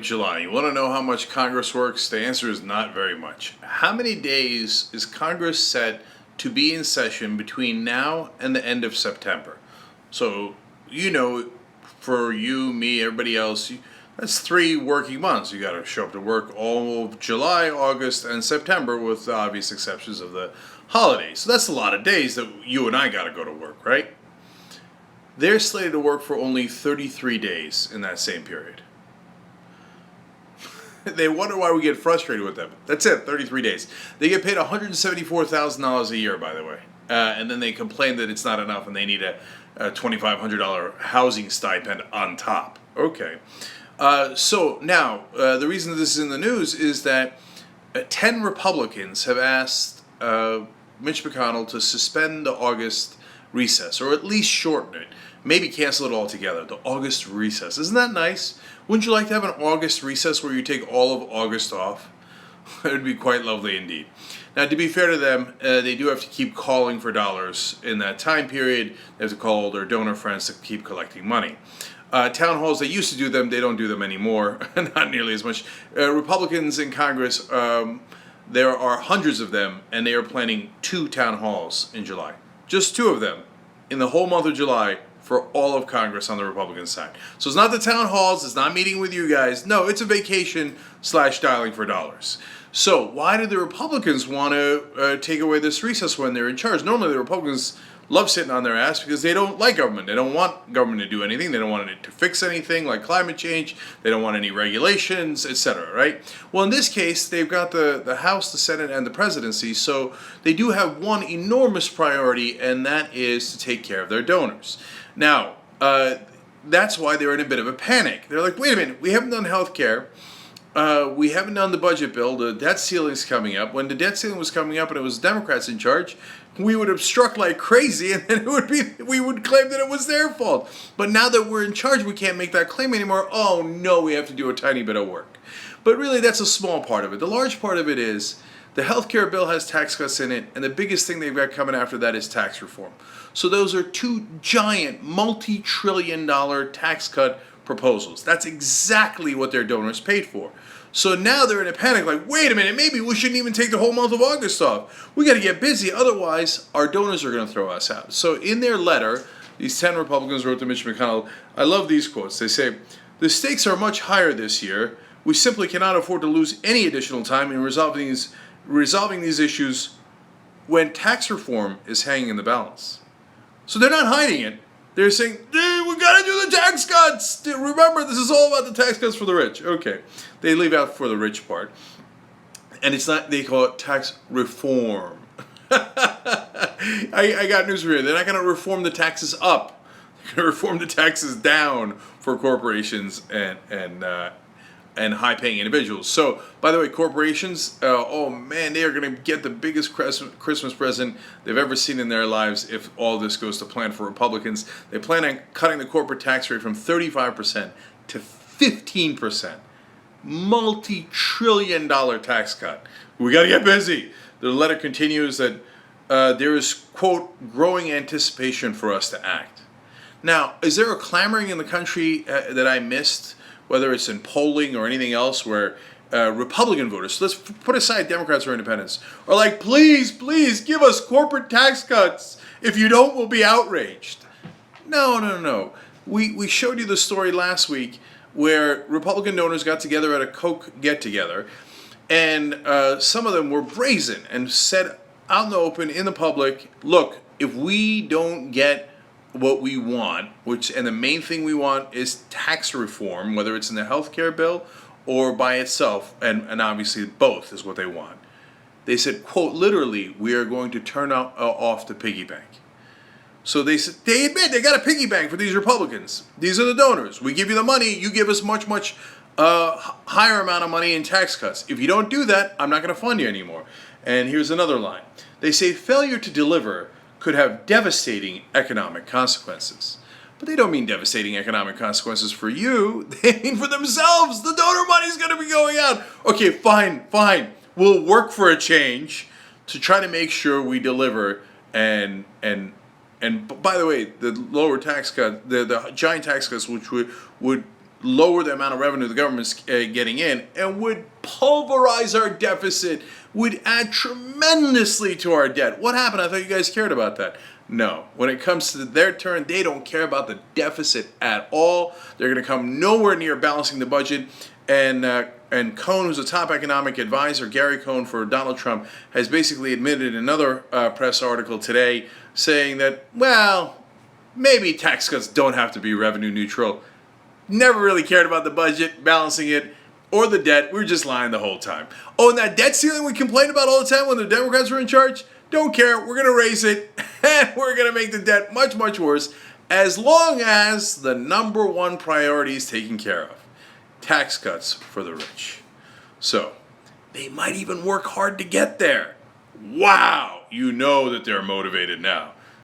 July. You want to know how much Congress works? The answer is not very much. How many days is Congress set to be in session between now and the end of September? So, for you, me, everybody else, that's 3 working months. You got to show up to work all of July, August, and September, with the obvious exceptions of the holidays. So that's a lot of days that you and I got to go to work, right? They're slated to work for only 33 days in that same period. They wonder why we get frustrated with them. That's it, 33 days. They get paid $174,000 a year, by the way. And then they complain that it's not enough and they need a $2,500 housing stipend on top. Okay. So now, the reason this is in the news is that 10 Republicans have asked Mitch McConnell to suspend the August recess, or at least shorten it. Maybe cancel it altogether, the August recess. Isn't that nice? Wouldn't you like to have an August recess where you take all of August off? It would be quite lovely indeed. Now, to be fair to them, they do have to keep calling for dollars in that time period. They have to call all their donor friends to keep collecting money. Town halls, they used to do them. They don't do them anymore, not nearly as much. Republicans in Congress, there are hundreds of them, and they are planning 2 town halls in July. Just 2 of them in the whole month of July for all of Congress on the Republican side. So it's not the town halls, it's not meeting with you guys. No, it's a vacation / dialing for dollars. So why do the Republicans want to take away this recess when they're in charge? Normally the Republicans love sitting on their ass because they don't like government. They don't want government to do anything. They don't want it to fix anything like climate change. They don't want any regulations, etc., right? Well, in this case, they've got the House, the Senate, and the presidency, so they do have one enormous priority, and that is to take care of their donors. Now, that's why they're in a bit of a panic. They're like, wait a minute, we haven't done health care. We haven't done the budget bill. The debt ceiling is coming up. When the debt ceiling was coming up and it was Democrats in charge, we would obstruct like crazy, and then we would claim that it was their fault. But now that we're in charge, we can't make that claim anymore. Oh no, we have to do a tiny bit of work. But really, that's a small part of it. The large part of it is the healthcare bill has tax cuts in it, and the biggest thing they've got coming after that is tax reform. So those are 2 giant, multi-trillion-dollar tax cut proposals. That's exactly what their donors paid for. So now they're in a panic, like, wait a minute, maybe we shouldn't even take the whole month of August off. We got to get busy, otherwise our donors are going to throw us out. So in their letter, these 10 Republicans wrote to Mitch McConnell, I love these quotes. They say, the stakes are much higher this year. We simply cannot afford to lose any additional time in resolving these issues when tax reform is hanging in the balance. So they're not hiding it. They're saying, we got to do the tax cuts. Remember, this is all about the tax cuts for the rich. Okay. They leave out for the rich part. And it's not, they call it tax reform. I got news for you. They're not going to reform the taxes up. They're going to reform the taxes down for corporations and high-paying individuals. So, by the way, corporations, oh man, they are going to get the biggest Christmas present they've ever seen in their lives if all this goes to plan for Republicans. They plan on cutting the corporate tax rate from 35% to 15%. Multi-trillion-dollar tax cut. We got to get busy. The letter continues that there is, quote, growing anticipation for us to act. Now, is there a clamoring in the country that I missed, whether it's in polling or anything else, where Republican voters, let's put aside Democrats or independents, are like, please, please give us corporate tax cuts. If you don't, we'll be outraged. No. We showed you the story last week where Republican donors got together at a Coke get-together, and some of them were brazen and said out in the open, in the public, look, if we don't get what we want, and the main thing we want is tax reform, whether it's in the health care bill or by itself, and obviously both is what they want. They said, quote, literally, we are going to turn off the piggy bank. So they admit they got a piggy bank for these Republicans. These are the donors. We give you the money, you give us much, much higher amount of money in tax cuts. If you don't do that, I'm not going to fund you anymore. And here's another line. They say failure to deliver could have devastating economic consequences. But they don't mean devastating economic consequences for you. They mean for themselves. The donor money's going to be going out. Okay, fine. We'll work for a change to try to make sure we deliver. And by the way, the lower tax cut, the giant tax cuts, which would lower the amount of revenue the government's getting in, and would pulverize our deficit, would add tremendously to our debt. What happened? I thought you guys cared about that. No. When it comes to their turn, they don't care about the deficit at all. They're going to come nowhere near balancing the budget. And Cohn, who's a top economic advisor, Gary Cohn for Donald Trump, has basically admitted in another press article today saying that, well, maybe tax cuts don't have to be revenue neutral. Never really cared about the budget, balancing it, or the debt. We were just lying the whole time. Oh, and that debt ceiling we complained about all the time when the Democrats were in charge? Don't care. We're going to raise it, and we're going to make the debt much, much worse, as long as the number one priority is taken care of. Tax cuts for the rich. So, they might even work hard to get there. Wow! You know that they're motivated now.